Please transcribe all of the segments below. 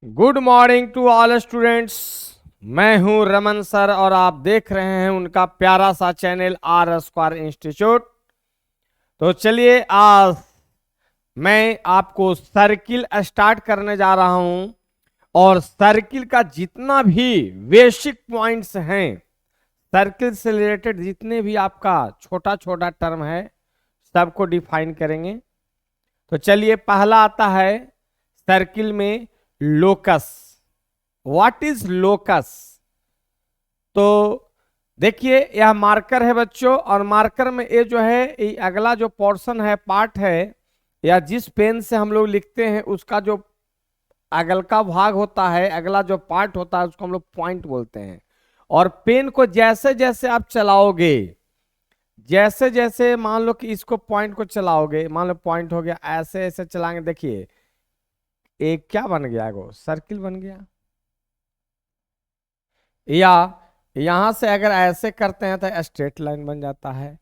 Good morning to all students. मैं हूं Raman sir और आप देख रहे हैं उनका प्यारा सा चैनल आर स्क्वायर इंस्टीट्यूट। तो चलिए आज मैं आपको सर्किल स्टार्ट करने जा रहा हूं और सर्किल का जितना भी बेसिक पॉइंट्स हैं, सर्किल से रिलेटेड जितने भी आपका छोटा छोटा टर्म है सबको डिफाइन करेंगे। तो चलिए पहला आता है सर्किल में लोकस। What is locus? तो देखिए यह मार्कर है बच्चों, और मार्कर में ये जो है ये अगला जो पोर्शन है, पार्ट है, या जिस पेन से हम लोग लिखते हैं उसका जो अगल का भाग होता है, अगला जो पार्ट होता है उसको हम लोग पॉइंट बोलते हैं। और पेन को जैसे जैसे आप चलाओगे, जैसे जैसे मान लो कि इसको पॉइंट को चलाओगे, मान लो पॉइंट हो गया, ऐसे ऐसे चलाएंगे, देखिए एक क्या बन गया, वो सर्किल बन गया। या यहां से अगर ऐसे करते हैं तो स्ट्रेट लाइन बन जाता है,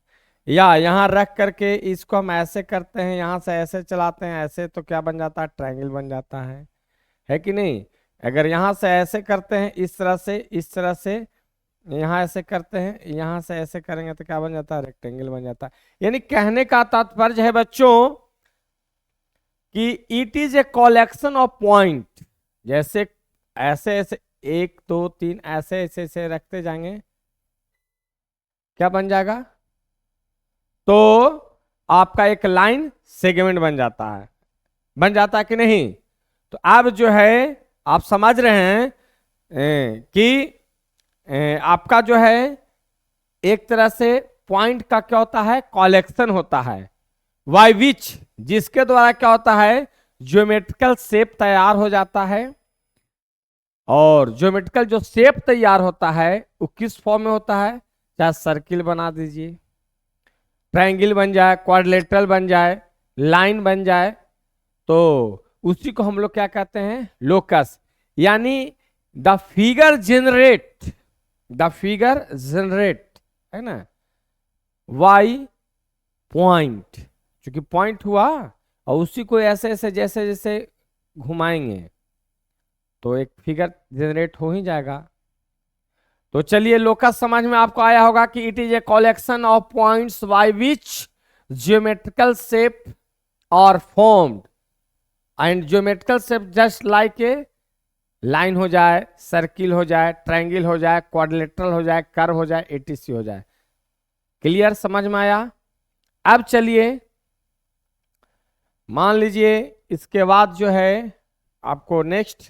या यहां रख करके इसको हम ऐसे करते हैं, यहां से ऐसे चलाते हैं ऐसे, तो क्या बन जाता है, ट्रायंगल बन जाता है कि नहीं। अगर यहां से ऐसे करते हैं इस तरह से, इस तरह से यहां ऐसे करते हैं, यहां से ऐसे करेंगे तो क्या बन जाता है, रेक्टेंगल बन जाता है। यानी कहने का तात्पर्य है बच्चों कि it is a collection of point. जैसे ऐसे ऐसे 1 2 3 ऐसे ऐसे ऐसे रखते जाएंगे, क्या बन जाएगा, तो आपका एक लाइन सेगमेंट बन जाता है, बन जाता है कि नहीं। तो अब जो है आप समझ रहे हैं कि आपका जो है एक तरह से पॉइंट का क्या होता है, कलेक्शन होता है, बाय विच, जिसके द्वारा क्या होता है, ज्योमेट्रिकल शेप तैयार हो जाता है। और ज्योमेट्रिकल जो शेप तैयार होता है वो किस फॉर्म में होता है, चाहे सर्किल बना दीजिए, ट्रायंगल बन जाए, क्वाड्रिलेटरल बन जाए, लाइन बन जाए, तो उसी को हम लोग क्या कहते हैं, लोकस। यानी the figure generate, the figure generate है ना, वाई पॉइंट, क्योंकि पॉइंट हुआ और उसी को ऐसे ऐसे जैसे जैसे घुमाएंगे तो एक फिगर जनरेट हो ही जाएगा। तो चलिए लोकस समझ में आपको आया होगा कि it is a collection of points by which geometrical shape और formed, and geometrical shape just like a line हो जाए, सर्किल हो जाए, ट्रायंगल हो जाए, क्वाड्रिलेटरल हो जाए, कर्व हो जाए, एटीसी हो जाए। क्लियर, समझ में आया। अब चलिए मान लीजिए इसके बाद जो है आपको नेक्स्ट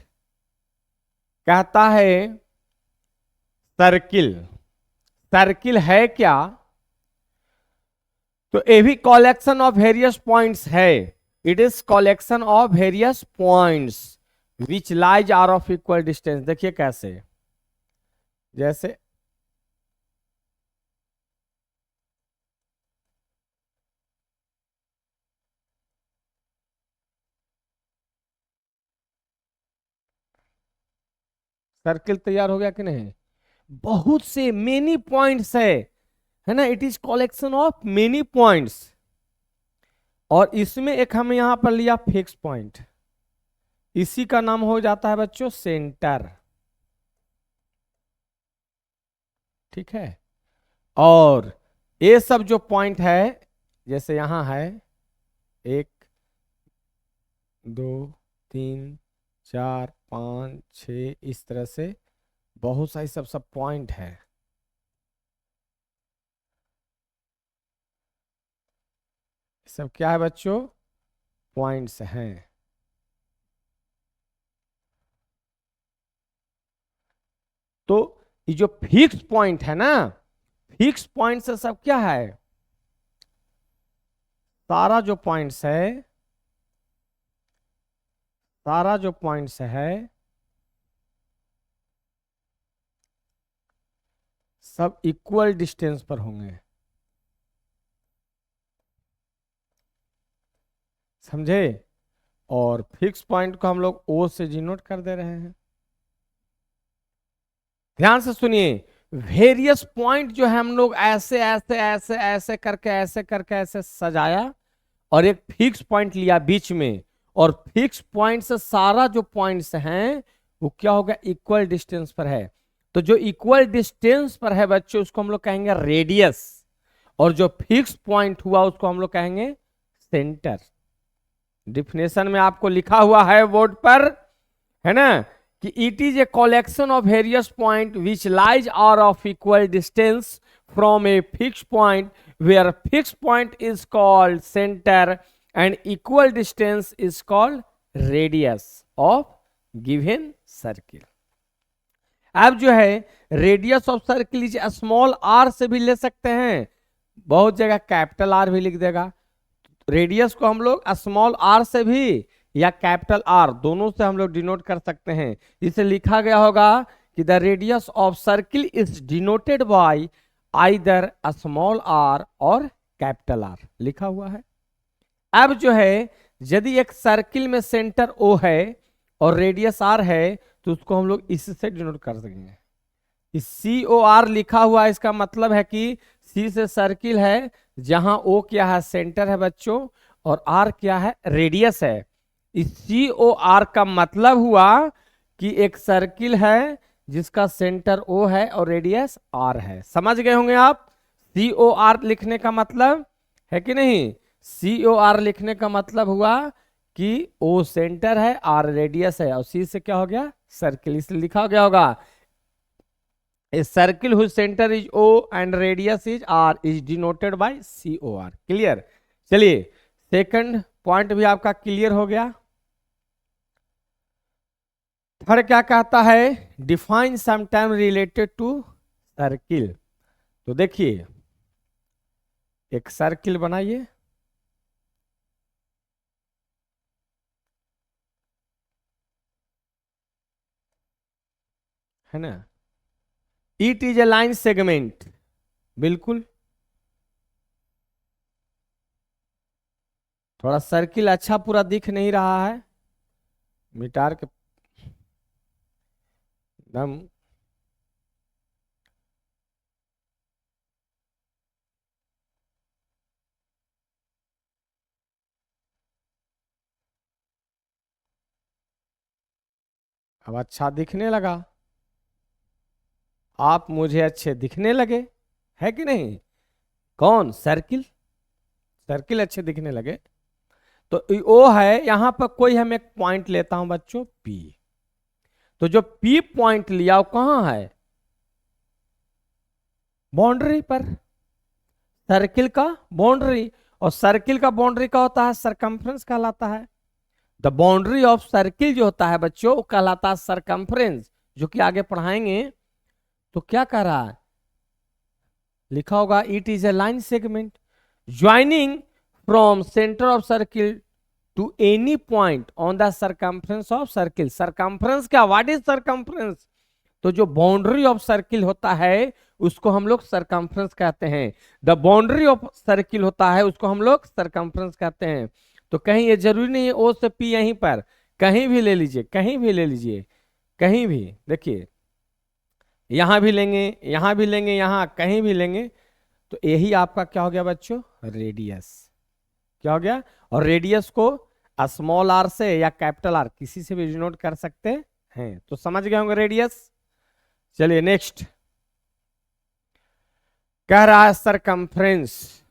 कहता है सर्किल। सर्किल है क्या, तो ये भी कलेक्शन ऑफ वेरियस पॉइंट्स है। It is collection of various points which lies are of equal distance. देखिए कैसे, जैसे सर्किल तैयार हो गया कि नहीं, बहुत से मेनी पॉइंट्स है ना, it is collection of many points. और इसमें एक हम यहां पर लिया फिक्स पॉइंट, इसी का नाम हो जाता है बच्चों सेंटर, ठीक है। और ये सब जो पॉइंट है, जैसे यहां है 1 2 3 4 5 6, इस तरह से बहुत सारी सब सब पॉइंट है। सब क्या है बच्चों, पॉइंट्स हैं। तो ये जो फिक्स पॉइंट है ना, फिक्स पॉइंट से सब क्या है, सारा जो पॉइंट्स है, सारा जो पॉइंट्स है सब इक्वल डिस्टेंस पर होंगे, समझे। और फिक्स पॉइंट को हम लोग ओ से डिनोट कर दे रहे हैं। ध्यान से सुनिए, वेरियस पॉइंट जो है हम लोग ऐसे ऐसे ऐसे ऐसे करके ऐसे करके ऐसे सजाया, और एक फिक्स पॉइंट लिया बीच में, और फिक्स पॉइंट से सारा जो पॉइंट्स हैं वो क्या होगा, इक्वल डिस्टेंस पर है। तो जो इक्वल डिस्टेंस पर है बच्चों उसको हम लोग कहेंगे रेडियस, और जो फिक्स पॉइंट हुआ उसको हम लोग कहेंगे सेंटर। डिफिनेशन में आपको लिखा हुआ है बोर्ड पर, है ना, कि it is a collection of various point which lies are of equal distance from a fix point where fix point is called centre and equal distance is called radius of given circle. अब जो है radius of circle is small R से भी ले सकते हैं, बहुत जगह कैपिटल आर भी लिख देगा। रेडियस को हम लोग स्मॉल आर से भी या कैपिटल आर दोनों से हम लोग डिनोट कर सकते हैं। इसे लिखा गया होगा कि the radius of circle is denoted by either small R और कैपिटल आर, लिखा हुआ है। अब जो है यदि एक सर्किल में सेंटर ओ है और रेडियस आर है तो उसको हम लोग इससे डिनोट कर सकेंगे। इस सी ओ आर लिखा हुआ है, इसका मतलब है कि सी से सर्किल है जहां ओ क्या है, सेंटर है बच्चों, और आर क्या है, रेडियस है। इस सी ओ आर का मतलब हुआ कि एक सर्किल है जिसका सेंटर ओ है और रेडियस आर है। समझ गए होंगे आप सी ओ आर लिखने का मतलब, है कि नहीं। सी ओ आर लिखने का मतलब हुआ कि ओ सेंटर है, आर रेडियस है, और सी से क्या हो गया, सर्किल, इसलिए लिखा गया होगा a circle whose center is O and radius is R is denoted by COR। Clear. चलिए सेकंड पॉइंट भी आपका क्लियर हो गया। थर्ड क्या कहता है, define some term related to circle. तो देखिए एक सर्किल बनाइए, है ना, it is a line segment, बिल्कुल। थोड़ा सर्किल अच्छा पूरा दिख नहीं रहा है, मिटार के दम। अब अच्छा दिखने लगा, आप मुझे अच्छे दिखने लगे, है कि नहीं। कौन, सर्किल, सर्किल अच्छे दिखने लगे। तो ओ है, यहां पर कोई हम एक पॉइंट लेता हूं बच्चों पी। तो जो पी पॉइंट लिया वो कहां है, बाउंड्री पर, सर्किल का बाउंड्री। और सर्किल का बाउंड्री का होता है सरकमफ्रेंस कहलाता है। द बाउंड्री ऑफ सर्किल जो होता है बच्चों वो कहलाता है सरकमफ्रेंस, जो कि आगे पढ़ाएंगे। तो क्या कह रहा है, लिखा होगा it is a line segment joining from centre of circle to any point on the circumference of circle. Circumference क्या, व्हाट इज सरकमफ्रेंस। तो जो बाउंड्री ऑफ सर्किल होता है उसको हम लोग सरकमफ्रेंस कहते हैं। द बाउंड्री ऑफ सर्किल होता है उसको हम लोग सरकमफ्रेंस कहते हैं। तो कहीं ये जरूरी नहीं है ओ से पी यहीं पर, कहीं भी ले लीजिए, कहीं भी ले लीजिए, कहीं भी। देखिए यहां भी लेंगे, यहां भी लेंगे, यहां कहीं भी लेंगे, तो यही आपका क्या हो गया बच्चों, रेडियस। क्या हो गया, और रेडियस को स्मॉल आर से या कैपिटल आर किसी से भी डिनोट कर सकते हैं। तो समझ गए होंगे रेडियस। चलिए नेक्स्ट कह रहा है सरकमफ्रेंस।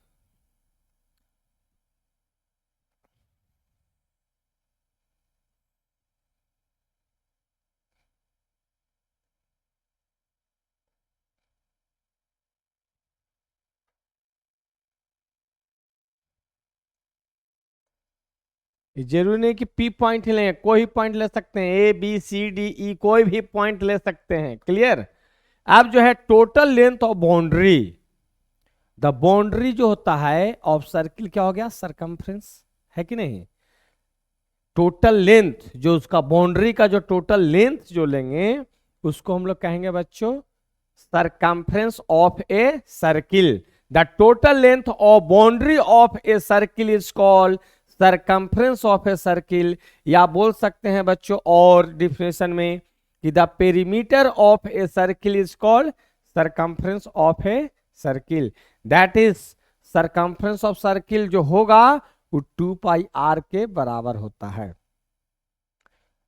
जरूरी नहीं कि पी पॉइंट ही लें, कोई पॉइंट ले सकते हैं, ए बी सी डी ई कोई भी पॉइंट ले सकते हैं। क्लियर। अब जो है total length of boundary, the boundary जो होता है ऑफ सर्किल क्या हो गया, सरकमफ्रेंस, है कि नहीं। टोटल लेंथ जो उसका बाउंड्री का जो टोटल लेंथ जो लेंगे उसको हम लोग कहेंगे बच्चों circumference of a circle. The total length of boundary of a circle is called circumference of a circle. या बोल सकते हैं बच्चों और डिफिनेशन में कि the perimeter of a circle is called circumference of a circle. That is circumference of circle जो होगा वो 2πr के बराबर होता है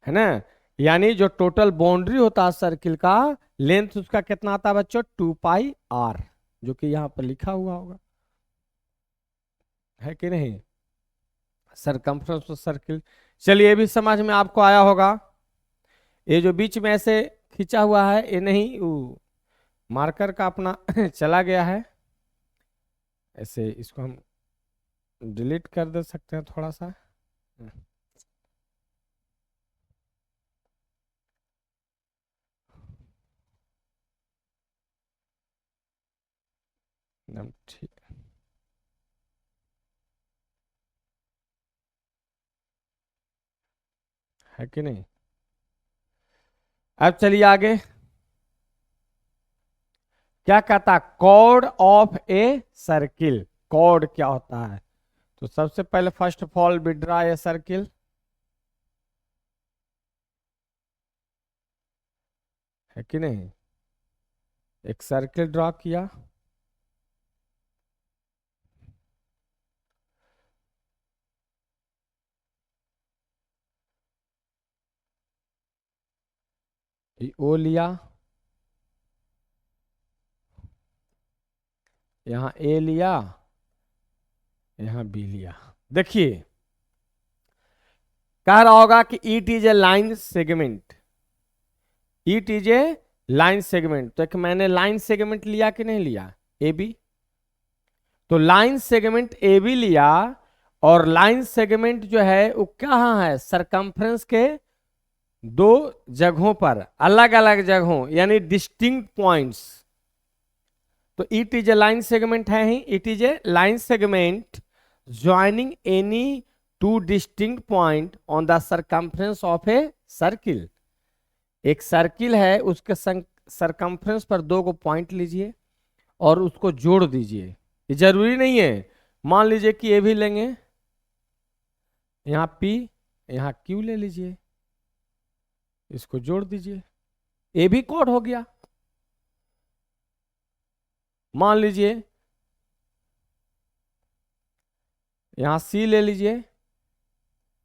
ना। यानी जो टोटल बाउंड्री होता है सर्किल का लेंथ उसका कितना आता है बच्चों, 2πr, जो कि यहाँ पर लिखा हुआ होगा, है कि नहीं, सरकमफ्रेंस ऑफ सर्किल। चलिए ये भी समझ में आपको आया होगा। ये जो बीच में ऐसे खींचा हुआ है ये नहीं, वो मार्कर का अपना चला गया है, ऐसे इसको हम डिलीट कर दे सकते हैं थोड़ा सा। एकदम ठीक है कि नहीं। अब चलिए आगे क्या कहता, chord of a circle. Chord क्या होता है, तो सबसे पहले first of all we draw a circle, है कि नहीं, एक सर्किल ड्रॉ किया, ओ लिया, यहाँ ए लिया, यहाँ बी लिया। देखिए कह रहा होगा कि it is a line segment, it is a line segment, तो एक मैंने लाइन सेगमेंट लिया कि नहीं लिया, ए बी, तो लाइन सेगमेंट ए बी लिया, और लाइन सेगमेंट जो है वो कहाँ है, सरकमफ्रेंस के दो जगहों पर, अलग अलग जगहों यानी डिस्टिंक्ट पॉइंट्स। तो it is a line segment है ही, it is a line segment joining any two distinct point on the circumference of a circle. एक सर्किल है उसके सरकमफ्रेंस पर दो को पॉइंट लीजिए और उसको जोड़ दीजिए। ये जरूरी नहीं है, मान लीजिए कि ये भी लेंगे, यहाँ P यहाँ Q ले लीजिए, इसको जोड़ दीजिए, ये भी कॉर्ड हो गया। मान लीजिए यहाँ C ले लीजिए,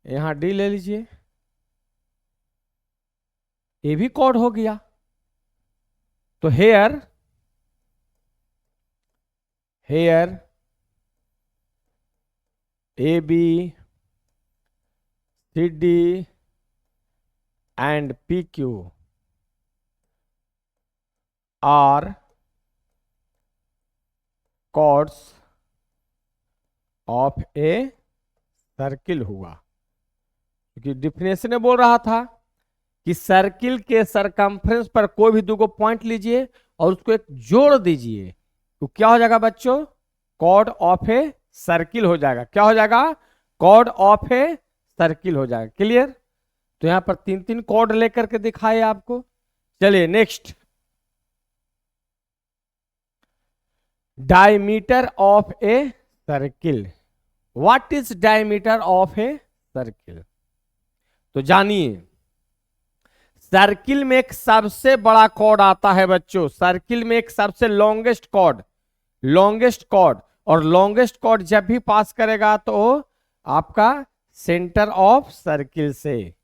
यहाँ D ले लीजिए, ये भी कॉर्ड हो गया। तो here AB CD and PQ are chords of a circle हुआ, क्योंकि डिफिनेशन में बोल रहा था कि सर्किल के सरकमफ्रेंस पर कोई भी दो पॉइंट लीजिए और उसको एक जोड़ दीजिए, तो क्या हो जाएगा बच्चों, कॉर्ड ऑफ ए सर्किल हो जाएगा। क्या हो जाएगा, कॉर्ड ऑफ ए सर्किल हो जाएगा। क्लियर। तो यहां पर तीन तीन कॉर्ड लेकर के दिखाए आपको। चलिए next, diameter of a circle. What is diameter of a circle, तो जानिए सर्किल में एक सबसे बड़ा कॉर्ड आता है बच्चों, सर्किल में एक सबसे लॉन्गेस्ट कॉर्ड, और लॉन्गेस्ट कॉर्ड जब भी पास करेगा तो आपका सेंटर ऑफ सर्किल से।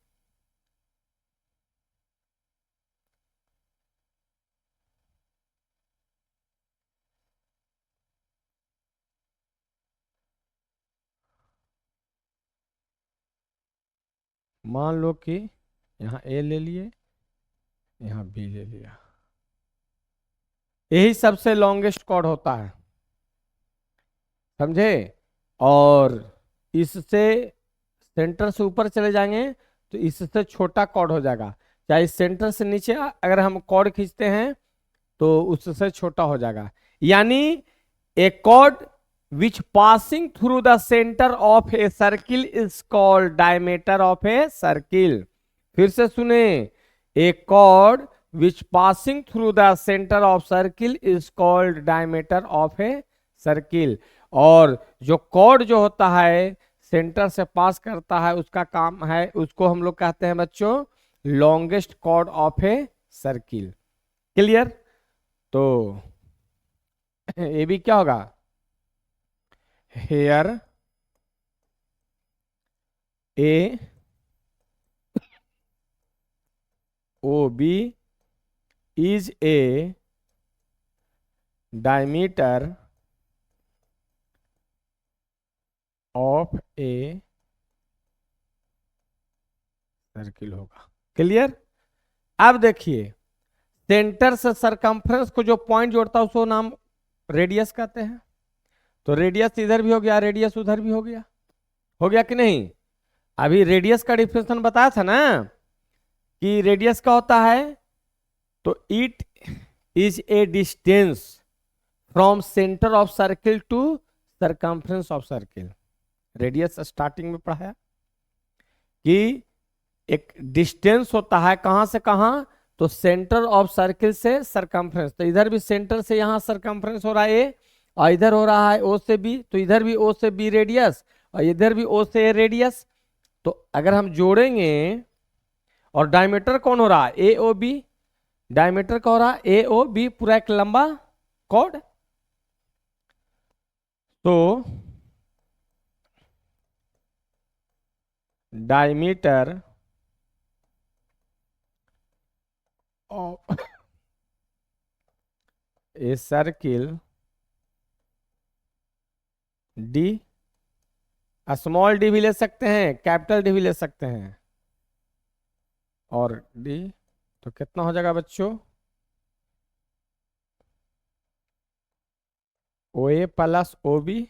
मान लो कि यहां ए ले लिए, यहां बी ले लिया, यही सबसे लॉन्गेस्ट कॉर्ड होता है, समझे। और इससे सेंटर से ऊपर चले जाएंगे तो इससे छोटा कॉर्ड हो जाएगा, चाहे सेंटर से नीचे अगर हम कॉर्ड खींचते हैं तो उससे छोटा हो जाएगा। यानी a chord which passing through the centre of a circle is called diameter of a circle. फिर से सुने, a chord which passing through the centre of circle is called diameter of a circle. और जो cord जो होता है centre से पास करता है उसका काम है, उसको हम लोग कहते हैं बच्चों longest chord of a circle. Clear. तो ये भी क्या होगा, here A O B is a diameter of a circle होगा। क्लियर। अब देखिए, सेंटर से सरकमफ्रेंस को जो पॉइंट जोड़ता है उसको नाम रेडियस कहते हैं। तो रेडियस इधर भी हो गया, रेडियस उधर भी हो गया कि नहीं। अभी रेडियस का डिफिनेशन बताया था ना कि रेडियस का होता है, तो it is a distance from centre of circle to circumference of circle. Radius starting में पढ़ाया कि एक डिस्टेंस होता है कहां से कहां, तो सेंटर ऑफ सर्किल से सरकमफ्रेंस। तो इधर भी सेंटर से यहां सरकमफ्रेंस हो रहा है ए, और इधर हो रहा है ओ से बी, तो इधर भी ओ से बी रेडियस और इधर भी ओ से ए रेडियस। तो अगर हम जोड़ेंगे, और डायमीटर कौन हो रहा है, ए ओ बी, डायमीटर का हो रहा है ए ओ बी, पूरा एक लंबा कॉर्ड। तो diameter of a circle D, small D भी ले सकते हैं, कैपिटल डी भी ले सकते हैं, और डी, तो कितना हो जाएगा बच्चों, ओ ए प्लस ओ बी।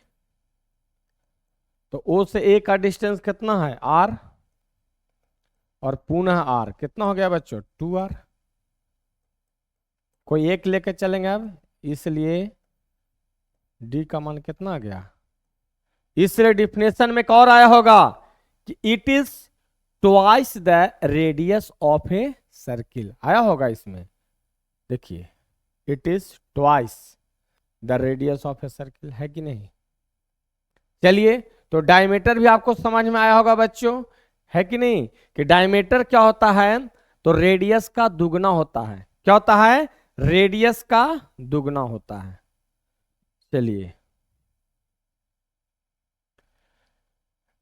तो ओ से ए का डिस्टेंस कितना है, आर, और पुनः आर कितना हो गया बच्चों, 2r। कोई एक लेके चलेंगे अब, इसलिए डी का मान कितना आ गया। इसलिए डिफिनेशन में एक और आया होगा कि it is twice the radius of a circle, आया होगा इसमें। देखिए, it is twice the radius of a circle, है कि नहीं। चलिए, तो डायमीटर भी आपको समझ में आया होगा बच्चों, है कि नहीं, कि डायमीटर क्या होता है, तो रेडियस का दुगना होता है। क्या होता है, रेडियस का दुगना होता है। चलिए,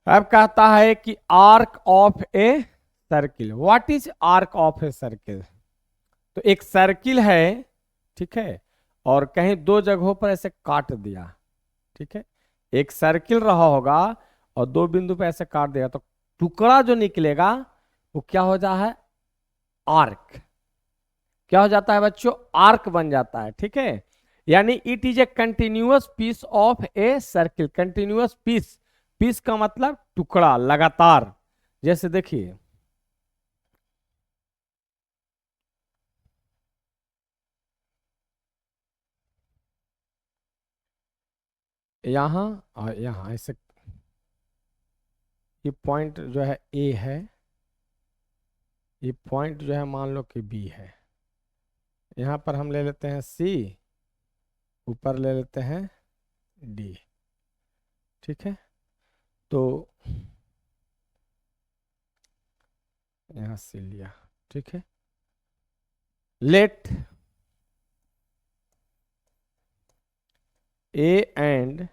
अब कहता है कि arc of a circle. What is arc of a circle. तो एक सर्किल है, ठीक है, और कहीं दो जगहों पर ऐसे काट दिया, ठीक है, एक सर्किल रहा होगा और दो बिंदु पे ऐसे काट देगा, तो टुकड़ा जो निकलेगा वो क्या हो जाता है, आर्क। क्या हो जाता है बच्चों, आर्क बन जाता है, ठीक है। यानी it is a continuous piece of a circle. Continuous piece, piece का मतलब टुकड़ा, लगातार। जैसे देखिए, यहां और यहां ऐसे, ये पॉइंट जो है ए है, ये पॉइंट जो है मान लो कि बी है। यहां पर हम ले लेते हैं सी, ऊपर ले लेते हैं डी, ठीक है। तो यहां से लिया, ठीक है। Let A and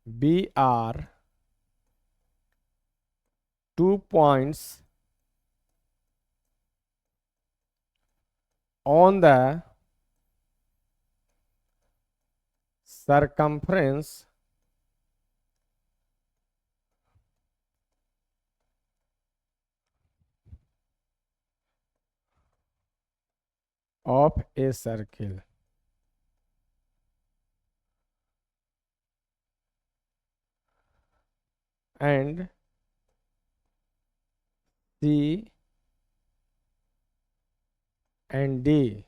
B are 2 points on the circumference of a circle, and C and D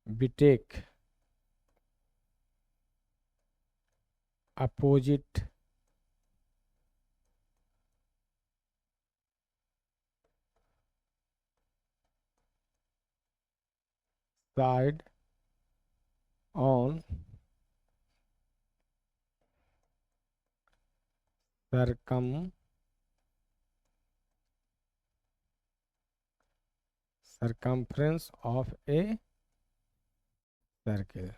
betake opposite side on circumference of a circle।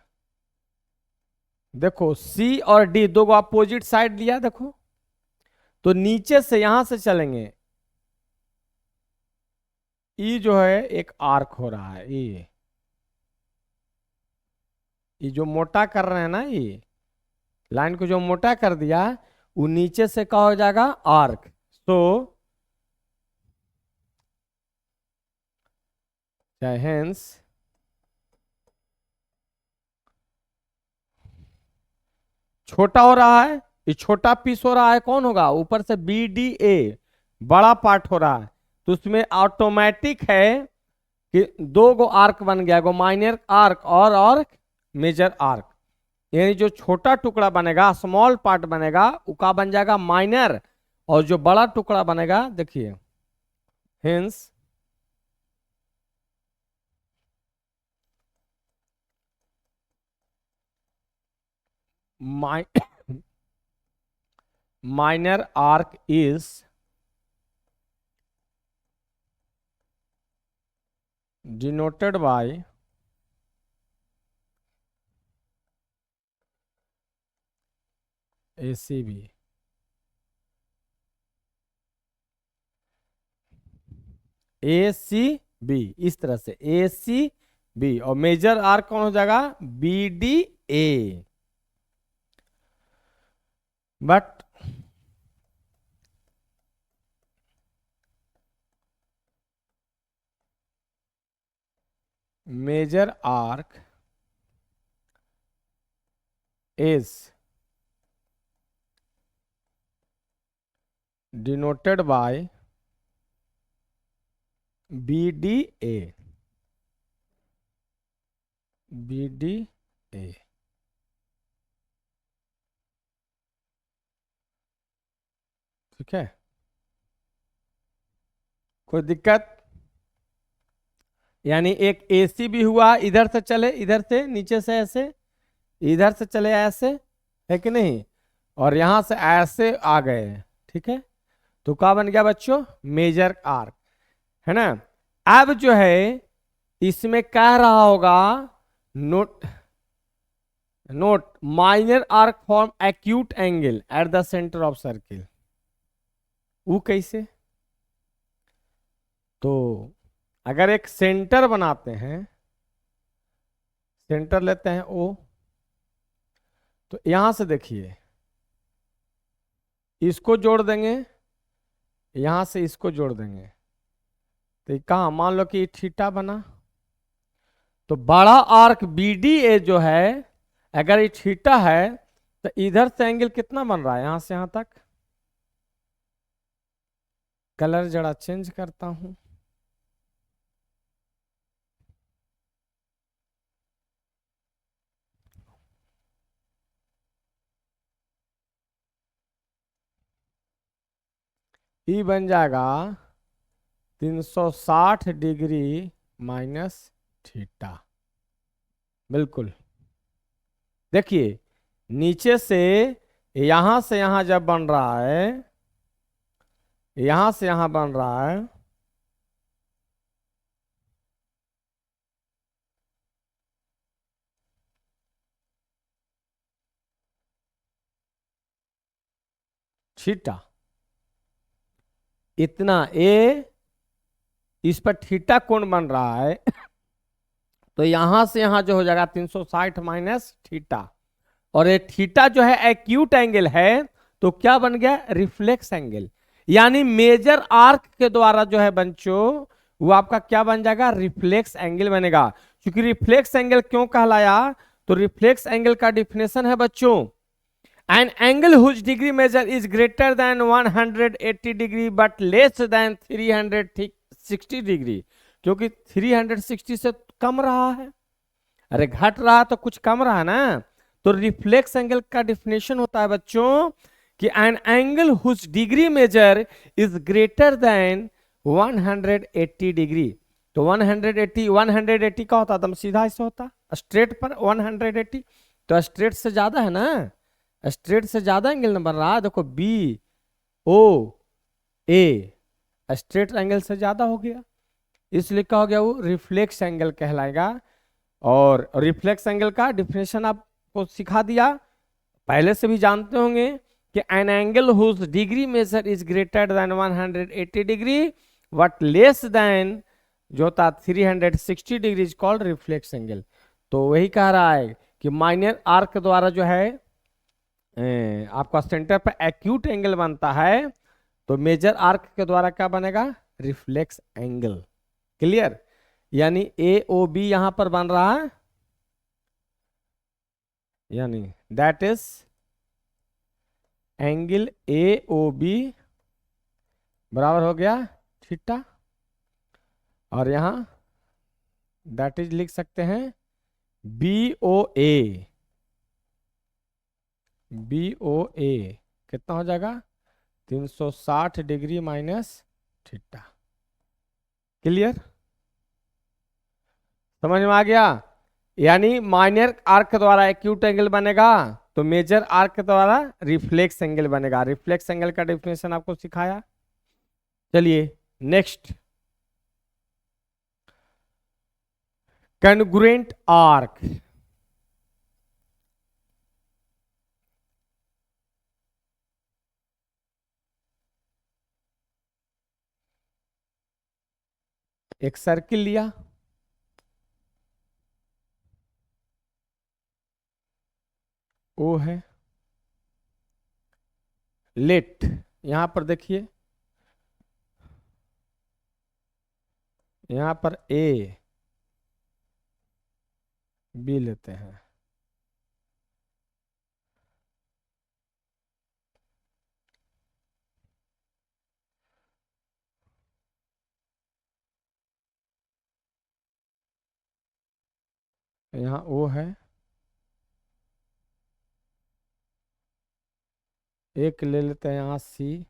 देखो सी और डी दो अपोजिट साइड लिया, देखो तो नीचे से यहां से चलेंगे, ई जो है एक आर्क हो रहा है, ये जो मोटा कर रहे हैं ना, ये लाइन को जो मोटा कर दिया, वो नीचे से क्या हो जाएगा, आर्क। तो हेंस छोटा हो रहा है, ये छोटा पीस हो रहा है, कौन होगा, ऊपर से बी डी ए बड़ा पार्ट हो रहा है, तो उसमें ऑटोमेटिक है कि दो गो आर्क बन गया, गो माइनर आर्क और मेजर आर्क। यानी जो छोटा टुकड़ा बनेगा, स्मॉल पार्ट बनेगा, उसका बन जाएगा माइनर, और जो बड़ा टुकड़ा बनेगा, देखिए hence minor arc is denoted by ACB. ACB इस तरह से ACB, और मेजर आर्क कौन हो जाएगा, BDA। But major arc is denoted by BDA। BDA ठीक है, कोई दिक्कत? यानी एक AC भी हुआ, इधर से चले, इधर से नीचे से ऐसे, इधर से चले ऐसे, है कि नहीं, और यहां से ऐसे आ गए, ठीक है, तो क्या बन गया बच्चों, मेजर आर्क, है ना। अब जो है इसमें कह रहा होगा, note note minor arc form acute angle at the centre of circle. वो कैसे, तो अगर एक सेंटर बनाते हैं, सेंटर लेते हैं O, तो यहां से देखिए इसको जोड़ देंगे, यहां से इसको जोड़ देंगे, तो कहा, मान लो कि थीटा बना, तो बड़ा आर्क BDA जो है, अगर ये थीटा है, तो इधर से एंगल कितना बन रहा है, यहां से यहां तक, कलर जरा चेंज करता हूं, ई बन जाएगा 360 डिग्री माइनस थीटा। बिल्कुल, देखिए नीचे से यहां जब बन रहा है, यहां से यहां बन रहा है, थीटा इतना ए, इस पर थीटा कोण बन रहा है, तो यहां से यहां जो हो जाएगा 360 माइनस थीटा, और ये थीटा जो है एक्यूट एंगल है, तो क्या बन गया, रिफ्लेक्स एंगल। यानी मेजर आर्क के द्वारा जो है बच्चों, वो आपका क्या बन जाएगा, रिफ्लेक्स एंगल बनेगा। क्योंकि रिफ्लेक्स एंगल क्यों कहलाया, तो रिफ्लेक्स एंगल का डिफिनेशन है बच्चों, an angle whose degree measure is greater than 180 degree but less than 360 degree. क्योंकि 360 से कम रहा है, अरे घट रहा तो कुछ कम रहा ना, तो रिफ्लेक्स एंगल का डिफिनेशन होता है बच्चों कि an angle whose degree measure is greater than 180 degree. तो 180 का होता, एकदम सीधा ऐसे होता, स्ट्रेट पर 180, तो स्ट्रेट से ज्यादा है ना, स्ट्रेट से ज्यादा एंगल न बन रहा है, देखो BOA स्ट्रेट एंगल से ज्यादा हो गया, इसलिए क्या हो गया, वो रिफ्लेक्स एंगल कहलाएगा। और रिफ्लेक्स एंगल का डिफिनेशन आपको सिखा दिया, पहले से भी जानते होंगे कि an angle whose degree measure is greater than 180 degree but less than जो था 360 degree is called reflex angle. तो वही कह रहा है कि माइनर आर्क द्वारा जो है आपका सेंटर पर एक्यूट एंगल बनता है, तो मेजर आर्क के द्वारा क्या बनेगा, रिफ्लेक्स एंगल। क्लियर? यानी ए ओ बी यहां पर बन रहा है, यानी that is angle A O B बराबर हो गया थीटा, और यहां दैट इज लिख सकते हैं बी ओ ए। बी ओ ए कितना हो जाएगा, 360 डिग्री माइनस थीटा। क्लियर? समझ में आ गया? यानी माइनर आर्क द्वारा एक्यूट एंगल बनेगा, तो मेजर आर्क द्वारा रिफ्लेक्स एंगल बनेगा। रिफ्लेक्स एंगल का डेफिनेशन आपको सिखाया। चलिए नेक्स्ट, कॉन्ग्रुएंट आर्क। एक सर्किल लिया, ओ है, लेट यहां पर देखिए, यहां पर ए बी लेते हैं, यहाँ ओ है, एक ले लेते हैं यहाँ सी,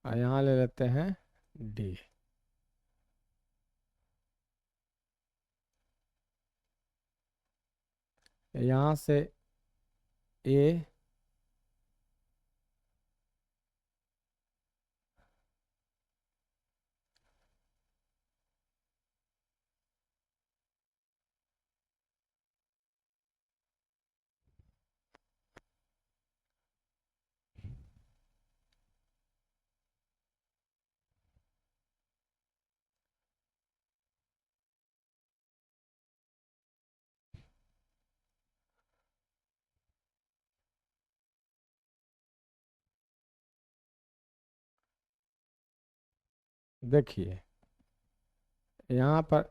और यहाँ ले लेते हैं डी। यहाँ से ए, देखिए यहाँ पर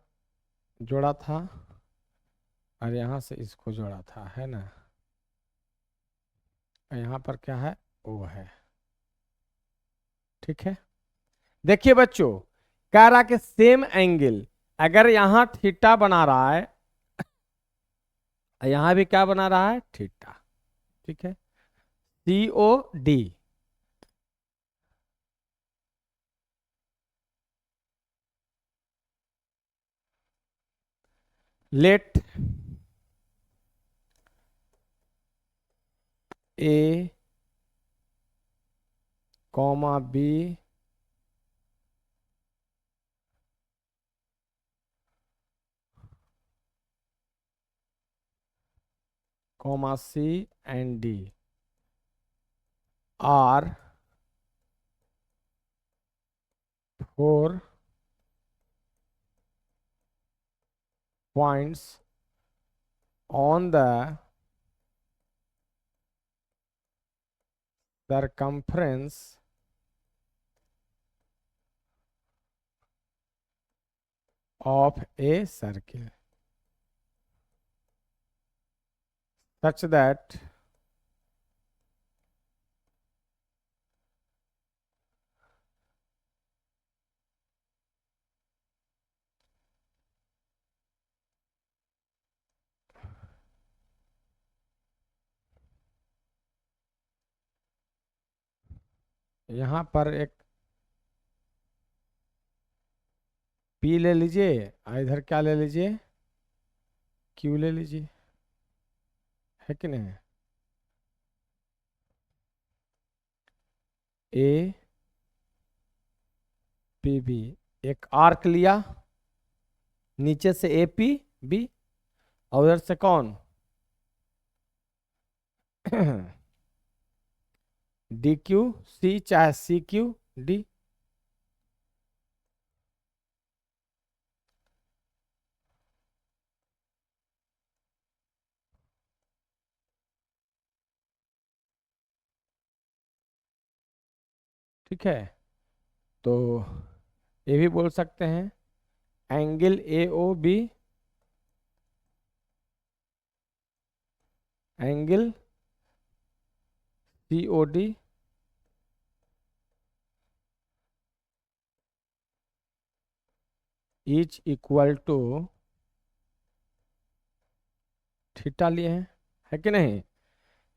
जोड़ा था, और यहाँ से इसको जोड़ा था, है ना, और यहाँ पर क्या है, ओ है। ठीक है, देखिए बच्चों, कह रहा कि सेम एंगल अगर यहाँ थीटा बना रहा है, यहाँ भी क्या बना रहा है, थीटा। ठीक है, C O D, let A comma B comma C and D are 4 points on the circumference of a circle such that यहाँ पर एक P ले लीजिए, और इधर क्या ले लीजिए, Q ले लीजिए, है कि नहीं, A P B, एक आर्क लिया, नीचे से ए पी बी, और उधर से कौन, डी क्यू सी चाहे सी क्यू डी। ठीक है, तो ये भी बोल सकते हैं angle A O B, angle C O D is equal to theta लिए हैं, है कि नहीं।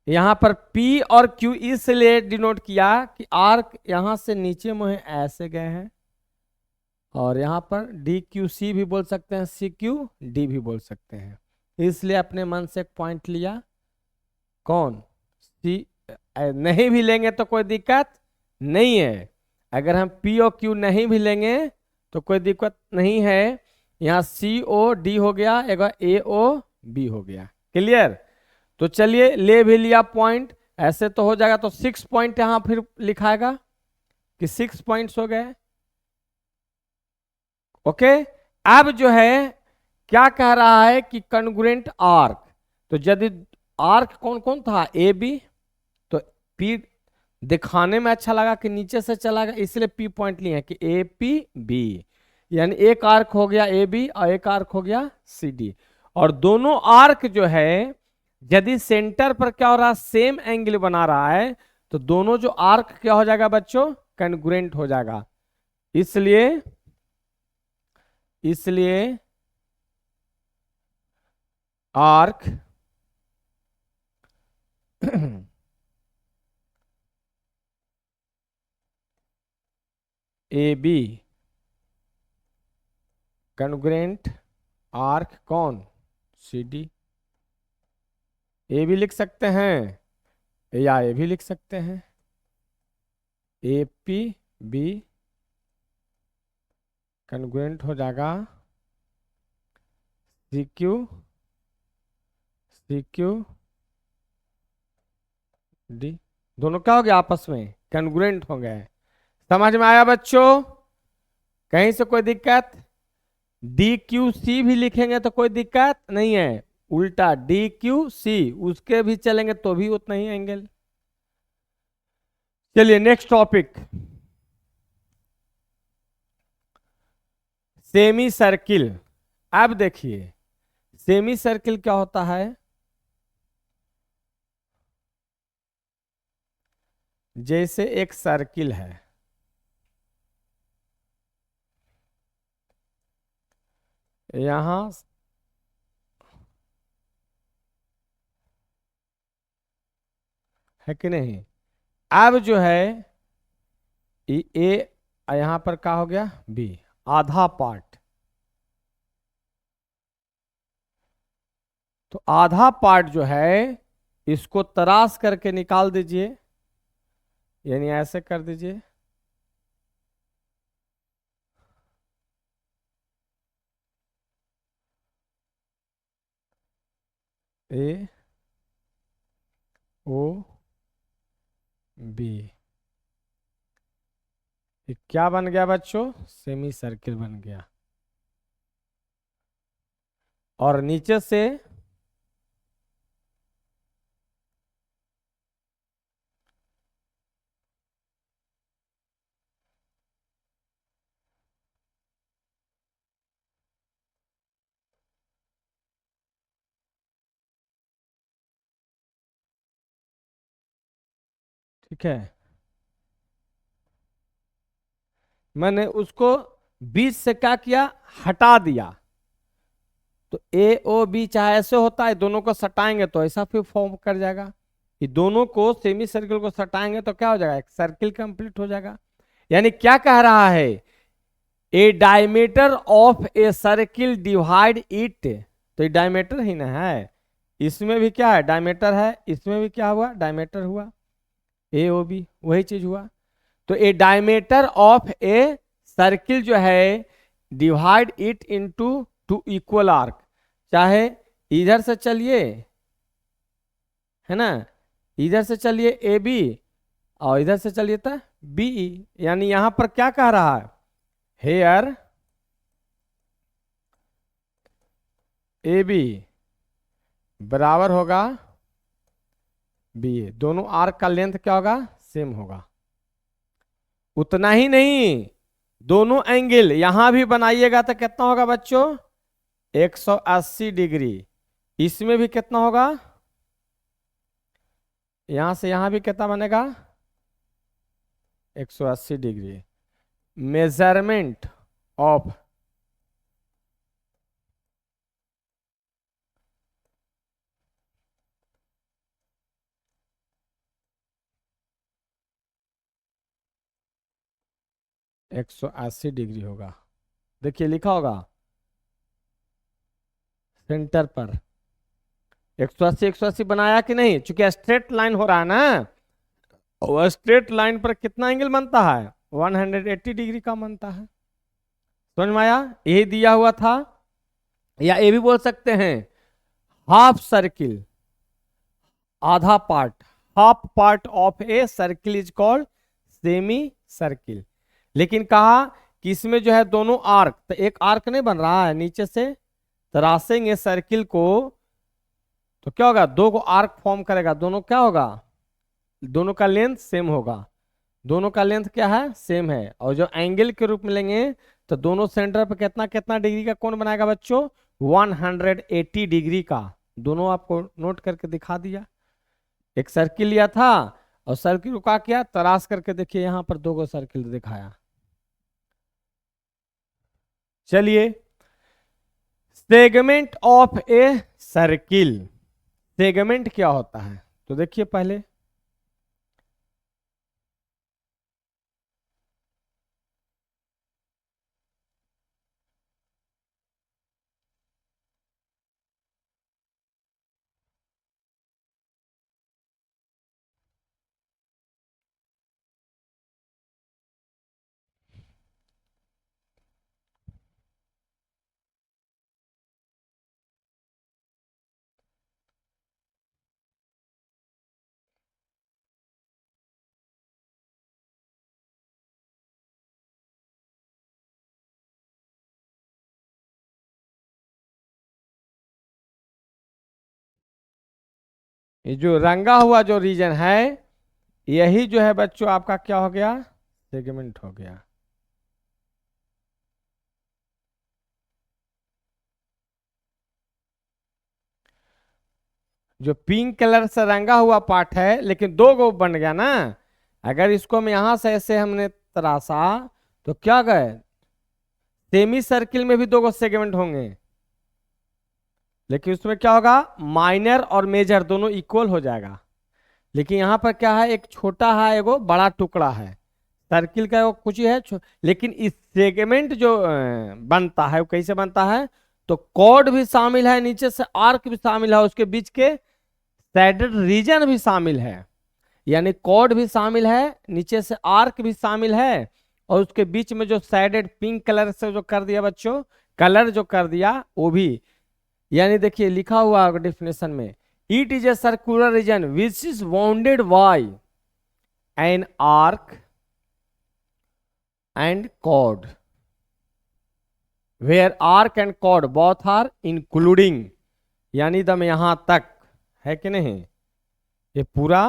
यहां पर P और Q इसलिए डिनोट किया कि आर्क यहां से नीचे मुहे ऐसे गए हैं, और यहां पर डी क्यू सी भी बोल सकते हैं, सी क्यू डी भी बोल सकते हैं, इसलिए अपने मन से एक पॉइंट लिया कौन सी। नहीं भी लेंगे तो कोई दिक्कत नहीं है, अगर हम P और Q नहीं भी लेंगे तो कोई दिक्कत नहीं है। यहाँ सी ओ डी हो गया, एक ए ओ बी हो गया। क्लियर। तो चलिए ले भी लिया पॉइंट, ऐसे तो हो जाएगा, तो 6 पॉइंट यहां फिर लिखाएगा कि 6 पॉइंट्स हो गए। ओके, अब जो है क्या कह रहा है कि कॉन्ग्रुएंट आर्क, तो यदि आर्क कौन कौन था ए बी, तो पी दिखाने में अच्छा लगा कि नीचे से चला गया, इसलिए पी पॉइंट लिए कि ए पी बी, यानी एक आर्क हो गया ए बी और एक आर्क हो गया सी डी। और दोनों आर्क जो है यदि सेंटर पर क्या हो रहा है सेम एंगल बना रहा है, तो दोनों जो आर्क क्या हो जाएगा बच्चों कॉन्ग्रुएंट हो जाएगा। इसलिए इसलिए arc A B congruent arc कौन सी डी। ए भी लिख सकते हैं या ए भी लिख सकते हैं, ए पी बी कॉन्ग्रुएंट हो जाएगा सी क्यू डी, दोनों क्या हो गया आपस में कॉन्ग्रुएंट हो गए। समझ में आया बच्चों, कहीं से कोई दिक्कत। डी क्यू सी भी लिखेंगे तो कोई दिक्कत नहीं है, उल्टा डी क्यू सी उसके भी चलेंगे तो भी उतना ही एंगल। चलिए नेक्स्ट टॉपिक, सेमी सर्किल। अब देखिए सेमी सर्किल क्या होता है, जैसे एक सर्किल है, यहां है कि नहीं। अब जो है ए यहां पर क्या हो गया बी, आधा पार्ट, तो आधा पार्ट जो है इसको तराश करके निकाल दीजिए, यानी ऐसे कर दीजिए, ए ओ बी, क्या बन गया बच्चों सेमी सर्किल बन गया। और नीचे से ठीक है, मैंने उसको बीच से क्या किया हटा दिया, तो ए ओ बी चाहे ऐसे होता है, दोनों को सटाएंगे तो ऐसा फिर फॉर्म कर जाएगा, कि दोनों को सेमी सर्किल को सटाएंगे तो क्या हो जाएगा एक सर्किल कंप्लीट हो जाएगा। यानी क्या कह रहा है, ए diameter of a circle divide it, तो ये डायमीटर ही ना है, इसमें भी क्या है डायमीटर है, इसमें भी क्या हुआ डायमीटर हुआ, ए ओ बी वही चीज हुआ। तो ए डायमीटर ऑफ ए सर्किल जो है divide it into two equal arc, चाहे इधर से चलिए है ना, इधर से चलिए ए बी, और इधर से चलिए तो बीई। यानी यहां पर क्या कह रहा है, हेयर ए बी बराबर होगा बी ए, दोनों आर्क का लेंथ क्या होगा, सेम होगा। उतना ही नहीं, दोनों एंगल यहां भी बनाइएगा तो कितना होगा बच्चों, 180 डिग्री। इसमें भी कितना होगा, यहां से यहां भी कितना बनेगा, 180 डिग्री। मेजरमेंट ऑफ 180 डिग्री होगा। देखिए लिखा होगा सेंटर पर 180 180 बनाया कि नहीं, चूंकि स्ट्रेट लाइन हो रहा है ना, और स्ट्रेट लाइन पर कितना एंगल बनता है, 180 डिग्री का बनता है। समझ में आया, यही दिया हुआ था। या ये भी बोल सकते हैं हाफ सर्किल, आधा part, half part of a circle is called semi circle. लेकिन कहा कि इसमें जो है दोनों आर्क, तो एक आर्क नहीं बन रहा है, नीचे से तरासेंगे सर्किल को तो क्या होगा, दो को आर्क फॉर्म करेगा, दोनों क्या होगा, दोनों का लेंथ सेम होगा। दोनों का लेंथ क्या है, सेम है। और जो एंगल के रूप में लेंगे तो दोनों सेंटर पर कितना कितना डिग्री का कोण बनाएगा बच्चों, 180 डिग्री का। दोनों आपको नोट करके दिखा दिया। एक सर्किल लिया था और सर्किल को क्या किया, तराश करके देखिए यहां पर दो गो सर्किल दिखाया। चलिए, segment of a circle, segment क्या होता है तो देखिए पहले, ये जो रंगा हुआ जो रीजन है, यही जो है बच्चों आपका क्या हो गया, सेगमेंट हो गया। जो पिंक कलर से रंगा हुआ पार्ट है, लेकिन दो गो बन गया ना, अगर इसको हम यहां से ऐसे हमने तराशा तो क्या गए, सेमी सर्किल में भी दो गो सेगमेंट होंगे, लेकिन उसमें क्या होगा, माइनर और मेजर दोनों इक्वल हो जाएगा। लेकिन यहाँ पर क्या है, एक छोटा है एगो बड़ा टुकड़ा है, सर्किल का वो कुछ ही है लेकिन इस सेगमेंट जो बनता है वो कैसे बनता है, तो कॉर्ड भी शामिल है, नीचे से आर्क भी शामिल है, उसके बीच के सैडेड रीजन भी शामिल है। यानी कॉर्ड भी शामिल है, नीचे से आर्क भी शामिल है, और उसके बीच में जो सैडेड पिंक कलर से जो कर दिया बच्चों, कलर जो कर दिया वो भी। यानी देखिए लिखा हुआ डिफिनेशन में, it is a circular region which is bounded by an arc and chord, where arc and chord both are including, यानी दम यहां तक है कि नहीं, ये पूरा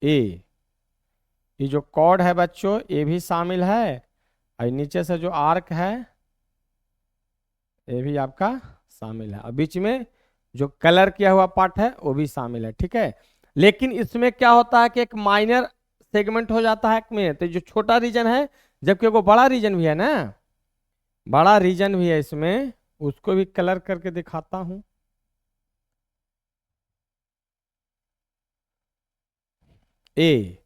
ए, ये जो कॉर्ड है बच्चों ये भी शामिल है, और नीचे से जो आर्क है ये भी आपका शामिल है, और बीच में जो कलर किया हुआ पार्ट है वो भी शामिल है, ठीक है। लेकिन इसमें क्या होता है कि एक माइनर सेगमेंट हो जाता है एक में, तो जो छोटा रीजन है, जबकि वो बड़ा रीजन भी है ना, बड़ा रीजन भी है इसमें, उसको भी कलर करके दिखाता हूं। ए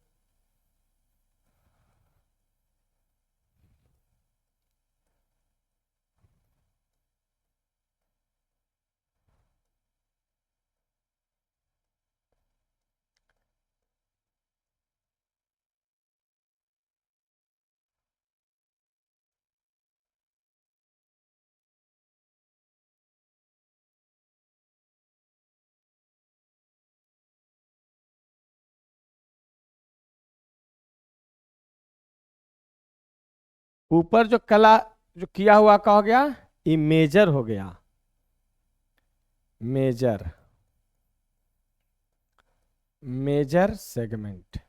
ऊपर जो कला जो किया हुआ का हो गया, ये मेजर हो गया, मेजर, मेजर सेगमेंट।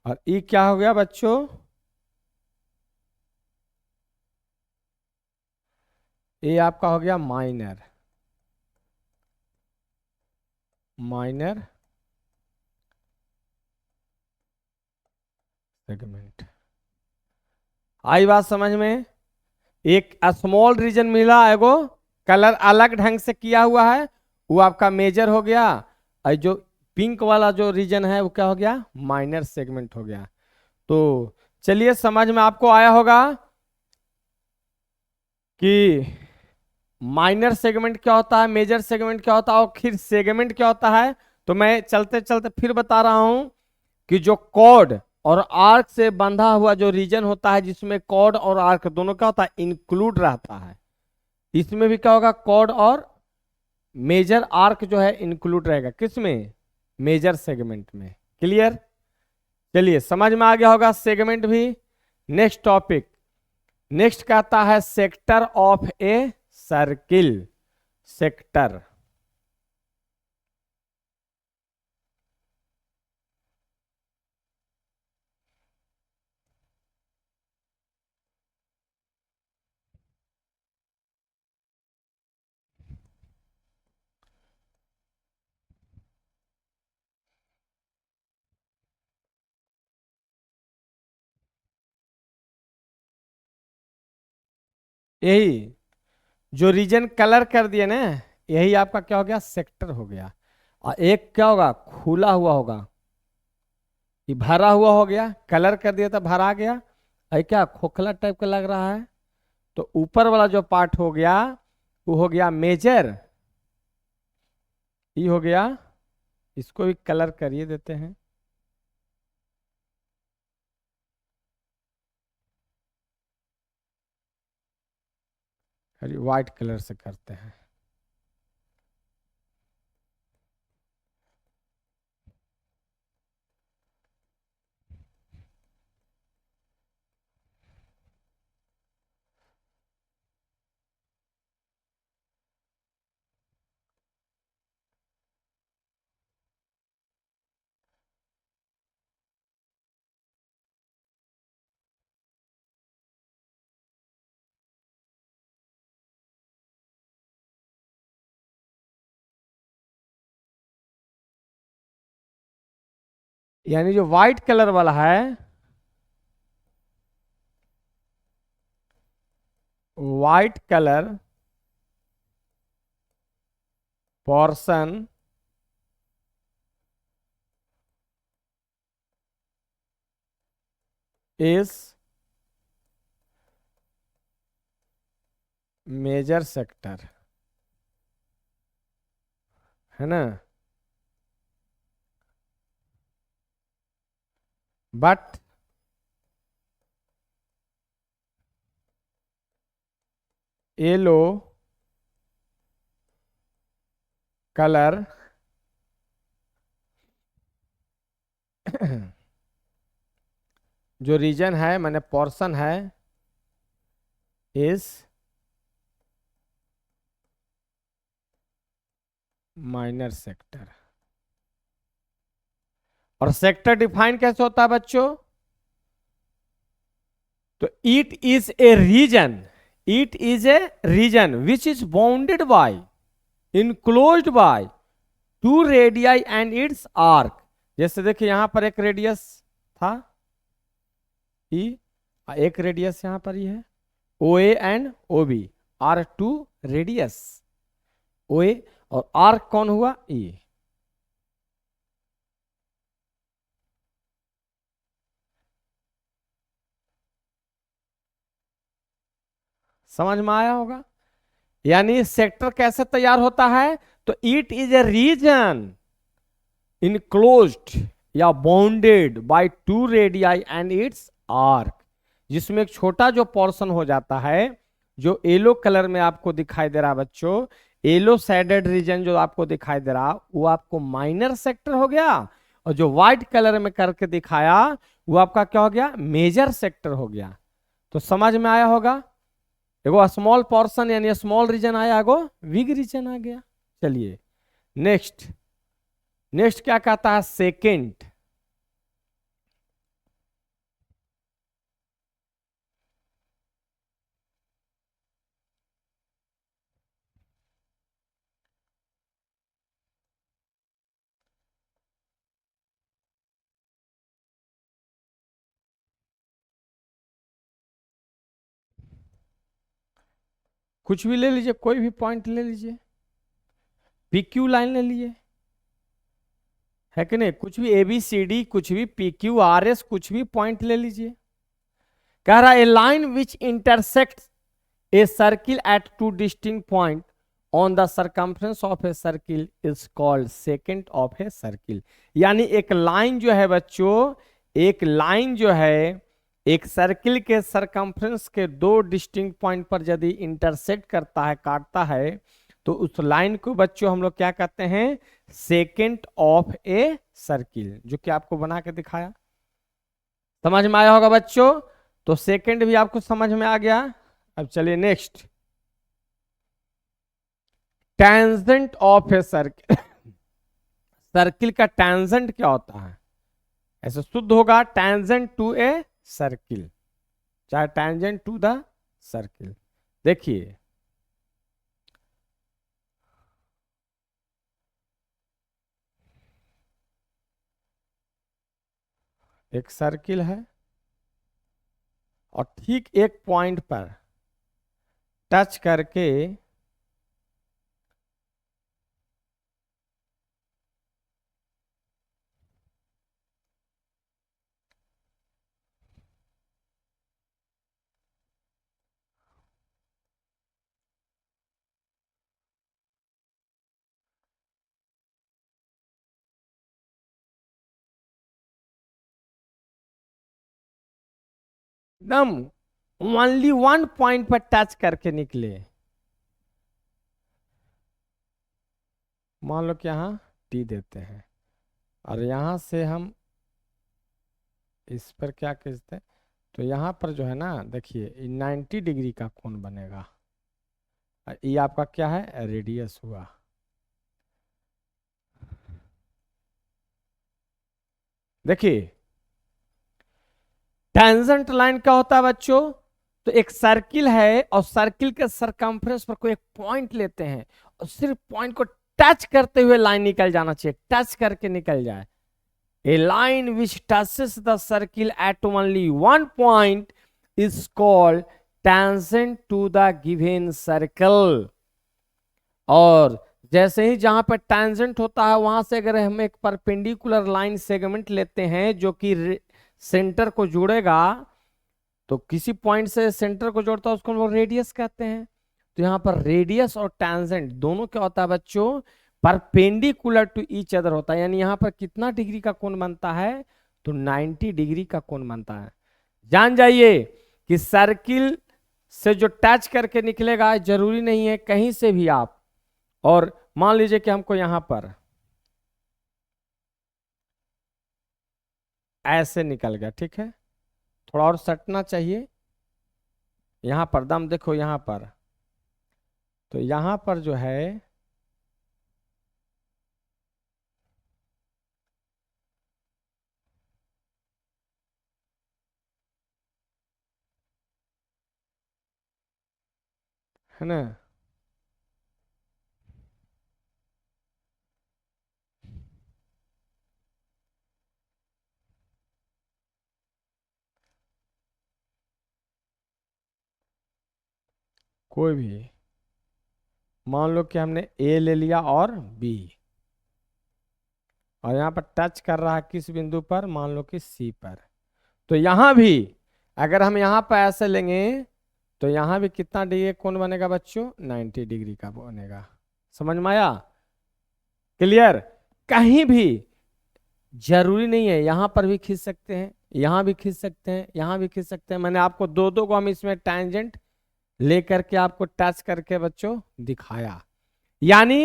और ये क्या हो गया बच्चों, ये आपका हो गया माइनर, माइनर सेगमेंट। आई बात समझ में? एक स्मॉल रीजन मिला, एगो कलर अलग ढंग से किया हुआ है, वो आपका मेजर हो गया। और जो पिंक वाला जो रीजन है वो क्या हो गया, माइनर सेगमेंट हो गया। तो चलिए समझ में आपको आया होगा कि माइनर सेगमेंट क्या होता है, मेजर सेगमेंट क्या होता है, और फिर सेगमेंट क्या होता है। तो मैं चलते चलते फिर बता रहा हूं कि जो कॉर्ड और आर्क से बंधा हुआ जो रीजन होता है, जिसमें कॉर्ड और आर्क दोनों क्या होता है, इंक्लूड रहता है, इसमें भी क्या होगा, कॉर्ड और मेजर आर्क जो है इंक्लूड रहेगा, किसमें, मेजर सेगमेंट में। क्लियर? चलिए समझ में आ गया होगा सेगमेंट भी। नेक्स्ट टॉपिक, नेक्स्ट कहता है sector of a circle, sector. यही जो रीजन कलर कर दिए ना, यही आपका क्या हो गया, सेक्टर हो गया। और एक क्या होगा, खुला हुआ होगा, ये भरा हुआ हो गया, कलर कर दिया तो भरा गया। है क्या, खोखला टाइप का लग रहा है, तो ऊपर वाला जो पार्ट हो गया वो हो गया मेजर, ये हो गया, इसको भी कलर करिए देते हैं। व्हाइट कलर से करते हैं। यानी जो व्हाइट कलर वाला है, white colour portion is major sector, है ना। बट येलो कलर जो रीजन है, माने पोर्शन है, इज माइनर सेक्टर। और सेक्टर डिफाइन कैसे होता है बच्चों, तो it is a region, it is a region which is bounded by, enclosed by two radii and its arc. जैसे देखिए यहां पर एक रेडियस था ई, एक रेडियस यहां पर ही है, O A and O B are two radius, O A और आर्क कौन हुआ, ई। समझ में आया होगा। यानी सेक्टर कैसे तैयार होता है, तो it is a region enclosed या bounded by two radii and its arc, जिसमें एक छोटा जो पोर्शन हो जाता है, जो येलो कलर में आपको दिखाई दे रहा बच्चों, येलो शेडेड रीजन जो आपको दिखाई दे रहा, वो आपको माइनर सेक्टर हो गया। और जो व्हाइट कलर में करके दिखाया वो आपका क्या हो गया, मेजर सेक्टर हो गया। तो समझ में आया होगा, एगो स्मॉल पोर्शन यानी स्मॉल रीजन आया, एगो बिग रीजन आ गया। चलिए नेक्स्ट, नेक्स्ट क्या कहता है, सेकेंड। कुछ भी ले लीजिए, कोई भी पॉइंट ले लीजिए, PQ लाइन ले लीजिए, है कि नहीं, कुछ भी ABCD, कुछ भी PQRS, कुछ भी पॉइंट ले लीजिए। कह रहा है a line which intersect a circle at two distinct point on the circumference of a circle is called secant of a circle. यानी एक लाइन जो है बच्चों, एक लाइन जो है एक सर्किल के सरकमफ्रेंस के दो डिस्टिंक्ट पॉइंट पर यदि इंटरसेक्ट करता है, काटता है, तो उस लाइन को बच्चों हम लोग क्या कहते हैं, सेकेंड ऑफ ए सर्किल, जो कि आपको बना के दिखाया। समझ में आया होगा बच्चों, तो सेकेंड भी आपको समझ में आ गया। अब चलिए next, tangent of a circle. Circle का टेंजेंट क्या होता है, ऐसे शुद्ध होगा टेंजेंट टू ए सर्किल, चाहे टेंजेंट टू द सर्किल। देखिए एक सर्किल है और ठीक एक पॉइंट पर टच करके एकदम ओनली वन पॉइंट पर टच करके निकले, मान लो कि यहां T देते हैं और यहां से हम इस पर क्या खींचते हैं, तो यहां पर जो है ना, देखिए 90 डिग्री का कोण बनेगा। ये आपका क्या है, रेडियस हुआ। देखिए टेंजेंट लाइन क्या होता है बच्चों, तो एक सर्किल है और सर्किल के सरकमफ्रेंस पर कोई एक पॉइंट लेते हैं और सिर्फ पॉइंट को टच करते हुए लाइन निकल जाना चाहिए, टच करके निकल जाए। A line which touches the circle at only one point is called tangent to the given circle. और जैसे ही जहां पर टेंजेंट होता है वहां से अगर हम एक परपेंडिकुलर लाइन सेगमेंट लेते हैं जो कि सेंटर को जोड़ेगा, तो किसी पॉइंट से सेंटर को जोड़ता है उसको हम लोग रेडियस कहते हैं। तो यहाँ पर रेडियस और टेंजेंट दोनों क्या होता है बच्चों, परपेंडिकुलर टू ईच अदर होता है। यानी यहाँ पर कितना डिग्री का कोण बनता है, तो 90 डिग्री का कोण बनता है। जान जाइए कि सर्किल से जो टच करके निकलेगा जरूरी नहीं है कहीं से भी आप, और मान लीजिए कि हमको यहां पर ऐसे निकल गया, ठीक है, थोड़ा और सटना चाहिए, यहां पर दम देखो यहां पर, तो यहां पर जो है ना, कोई भी, मान लो कि हमने ए ले लिया और बी, और यहाँ पर टच कर रहा है किस बिंदु पर, मान लो कि सी पर। तो यहां भी अगर हम यहाँ पर ऐसे लेंगे तो यहां भी कितना डिग्री कोण बनेगा बच्चों, 90 डिग्री का बनेगा। समझ में आया, क्लियर। कहीं भी जरूरी नहीं है, यहां पर भी खींच सकते हैं, यहां भी खींच सकते हैं, यहां भी खींच सकते हैं। मैंने आपको दो दो को हम इसमें टेंजेंट लेकर के आपको टच करके बच्चों दिखाया। यानी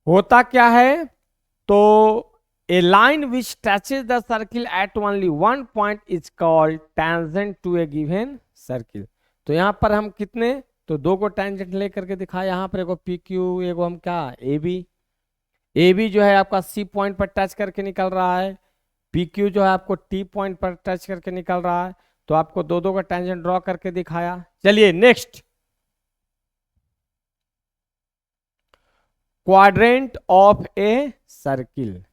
होता क्या है, तो A line which touches the circle at only one point is called tangent to a given circle. तो यहाँ पर हम कितने, तो दो को टेंजेंट लेकर के दिखाया, यहाँ पर एगो पी क्यू, एगो हम क्या ए बी। ए बी जो है आपका सी पॉइंट पर टच करके निकल रहा है, पी क्यू जो है आपको टी पॉइंट पर टच करके निकल रहा है। तो आपको दो दो का टेंजेंट ड्रॉ करके दिखाया। चलिए next, quadrant of a circle.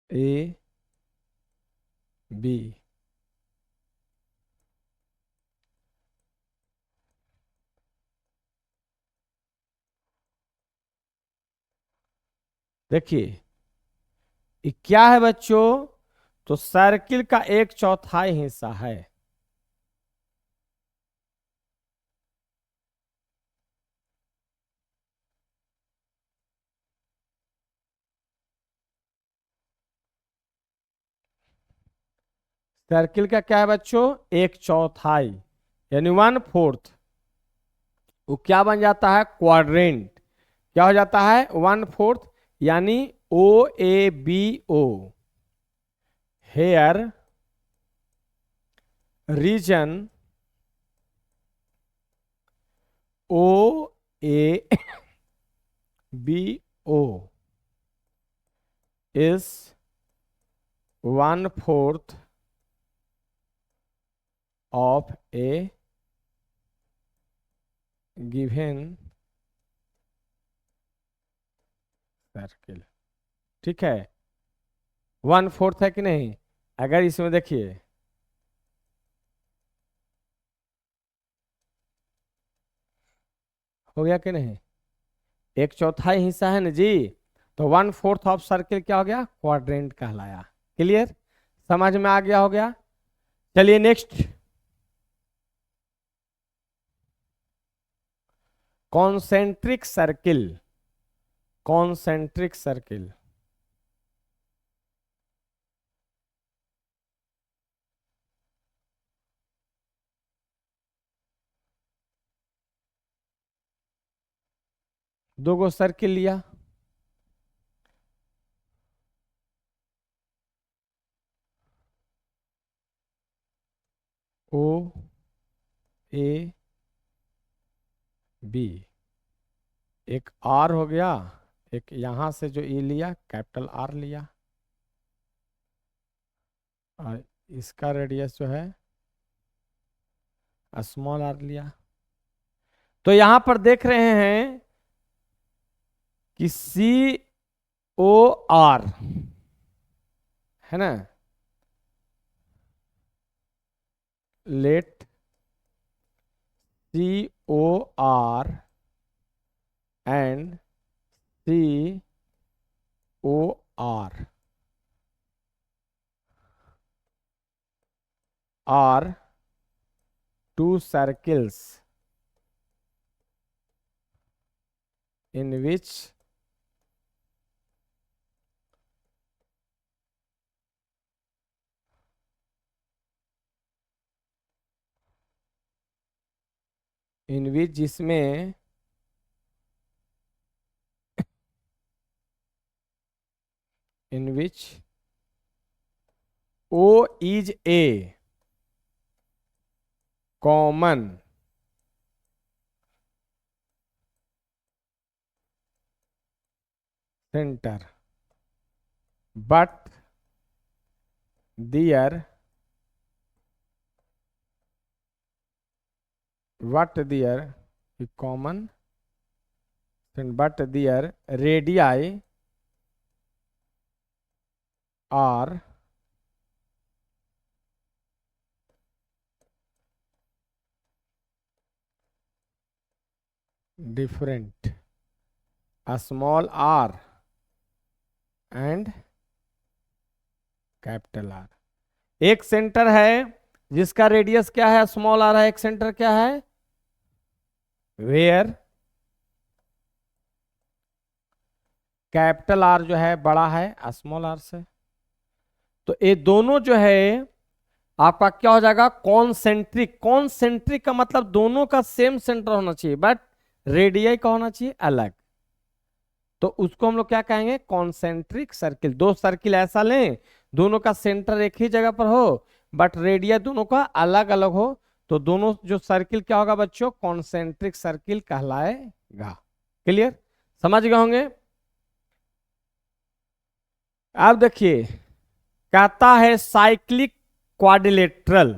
A B, देखिए ये क्या है बच्चों, तो सर्किल का एक चौथाई हिस्सा है। सर्किल का क्या है बच्चों, एक चौथाई, यानी वन फोर्थ। वो क्या बन जाता है, क्वाड्रेंट। क्या हो जाता है, वन फोर्थ, यानी O A B O. Here region O A B O is one fourth of a given circle. ठीक है, वन फोर्थ है कि नहीं। अगर इसमें देखिए, हो गया कि नहीं, एक चौथाई हिस्सा है ना जी, तो वन फोर्थ ऑफ सर्किल क्या हो गया, क्वाड्रेंट कहलाया। क्लियर, समझ में आ गया, हो गया। चलिए next, concentric circle. Concentric circle, दो गो सर्किल लिया, ओ ए बी, एक आर हो गया, एक यहां से जो ई लिया कैपिटल आर लिया, और इसका रेडियस जो है स्मॉल आर लिया। तो यहां पर देख रहे हैं कि सी ओ आर है ना, let C O R and C O R are two circles in which जिसमें in which O is a common center, but their common, but their radii are different, a small r and capital R. एक centre है जिसका radius क्या है, small are है, एक centre क्या है वेयर कैपिटल आर जो है बड़ा है स्मॉल आर से। तो ये दोनों जो है आपका क्या हो जाएगा, कॉन्सेंट्रिक। कॉन्सेंट्रिक का मतलब दोनों का सेम सेंटर होना चाहिए बट रेडियस का होना चाहिए अलग। तो उसको हम लोग क्या कहेंगे, कॉन्सेंट्रिक सर्किल। दो सर्किल ऐसा लें दोनों का सेंटर एक ही जगह पर हो बट रेडियस दोनों का अलग अलग हो, तो दोनों जो सर्किल क्या होगा बच्चों, कॉन्सेंट्रिक सर्किल कहलाएगा। क्लियर, समझ गए होंगे। अब देखिए कहता है cyclic quadrilateral.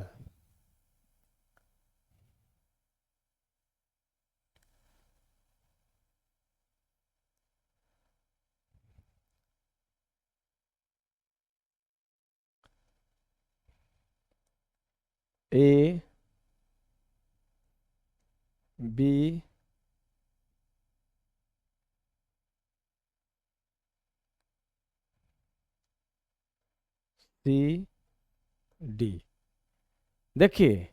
A B C D. देखिए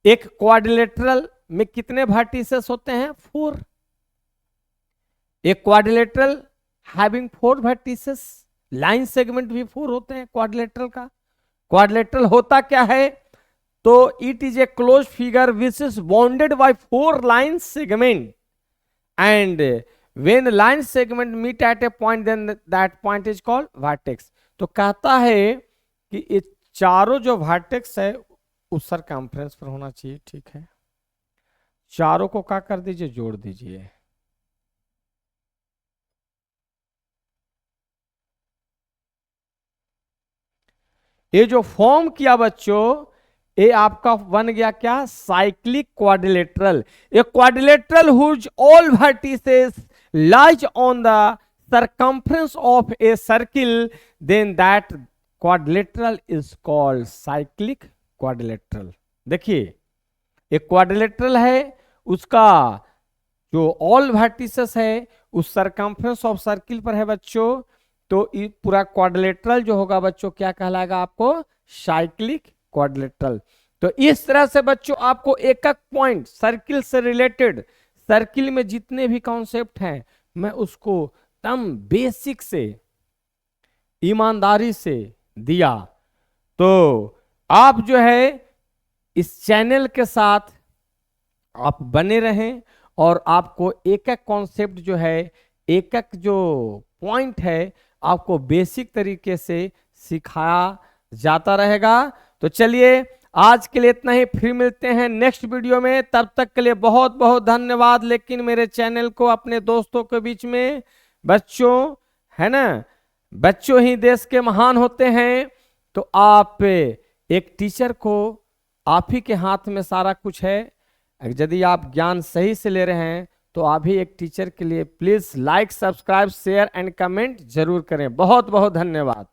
एक क्वाड्रिलेटरल में कितने वर्टिसेस होते हैं, 4। एक quadrilateral having 4 vertices, line segment भी 4 होते हैं क्वाड्रिलेटरल का। क्वाड्रिलेटरल होता क्या है, तो it is a close figure which is bounded by 4 line segment and when line segment meet at a point then that point is called vertex. तो कहता है कि ये चारों जो वर्टेक्स है उस सरकमफ्रेंस पर होना चाहिए। ठीक है, चारों को क्या कर दीजिए, जोड़ दीजिए। ये जो फॉर्म किया बच्चों, ये आपका बन गया क्या, cyclic quadrilateral. A quadrilateral whose all vertices lies on the circumference of a circle, then that quadrilateral is called cyclic quadrilateral। देखिए एक क्वाड्रिलेटरल है, उसका जो ऑल वर्टिसेस है उस सरकमफ्रेंस ऑफ सर्किल पर है बच्चों, तो पूरा क्वाड्रिलेटरल जो होगा बच्चों क्या कहलाएगा आपको, साइक्लिक क्वाड्रिलेटरल। तो इस तरह से बच्चों आपको एक एक पॉइंट सर्किल से रिलेटेड, सर्किल में जितने भी कॉन्सेप्ट हैं मैं उसको तम बेसिक से ईमानदारी से दिया। तो आप जो है इस चैनल के साथ आप बने रहें और आपको एक एक कॉन्सेप्ट जो है, एक एक जो पॉइंट है आपको बेसिक तरीके से सिखाया जाता रहेगा। तो चलिए आज के लिए इतना ही, फिर मिलते हैं नेक्स्ट वीडियो में। तब तक के लिए बहुत बहुत धन्यवाद। लेकिन मेरे चैनल को अपने दोस्तों के बीच में, बच्चों है ना, बच्चों ही देश के महान होते हैं। तो आप एक टीचर को, आप ही के हाथ में सारा कुछ है। यदि आप ज्ञान सही से ले रहे हैं तो आप भी एक टीचर के लिए please like, subscribe, share and comment जरूर करें। बहुत बहुत धन्यवाद।